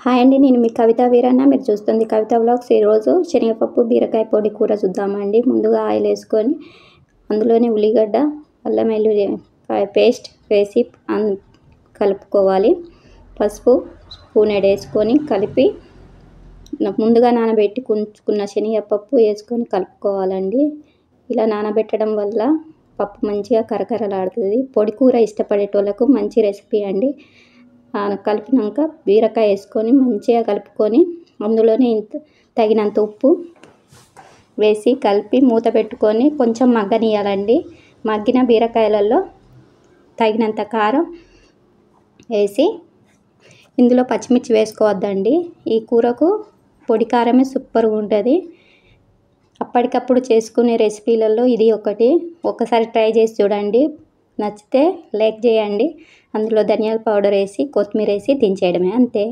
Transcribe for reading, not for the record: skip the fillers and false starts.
Hi అండి, నేను మీ కవిత వీరన్న. మీరు చూస్తుంది కవిత వ్లాగ్స్. ఈరోజు శనగపప్పు బీరకాయ పొడి కూర చూద్దామండి. ముందుగా ఆయిల్ వేసుకొని అందులోనే ఉల్లిగడ్డ, అల్లం వెల్లుల్లి పేస్ట్ వేసి కలుపుకోవాలి. పసుపు స్పూనెడ్ వేసుకొని కలిపి ముందుగా నానబెట్టి ఉంచుకున్న శనగపప్పు వేసుకొని కలుపుకోవాలండి. ఇలా నానబెట్టడం వల్ల పప్పు మంచిగా కరకరలాడుతుంది. పొడి కూర ఇష్టపడేటోళ్ళకు మంచి రెసిపీ అండి. కలిపినాక బీరకాయ వేసుకొని మంచిగా కలుపుకొని అందులోనే తగినంత ఉప్పు వేసి కలిపి మూత పెట్టుకొని కొంచెం మగ్గనియాలండి. మగ్గిన బీరకాయలలో తగినంత కారం వేసి ఇందులో పచ్చిమిర్చి వేసుకోవద్దండి. ఈ కూరకు పొడి కారమే సూపర్గా ఉంటుంది. అప్పటికప్పుడు చేసుకునే రెసిపీలలో ఇది ఒకసారి ట్రై చేసి చూడండి. నచ్చితే లైక్ చేయండి. అందులో ధనియాల పౌడర్ వేసి కొత్తిమీర వేసి దించేయడమే, అంతే.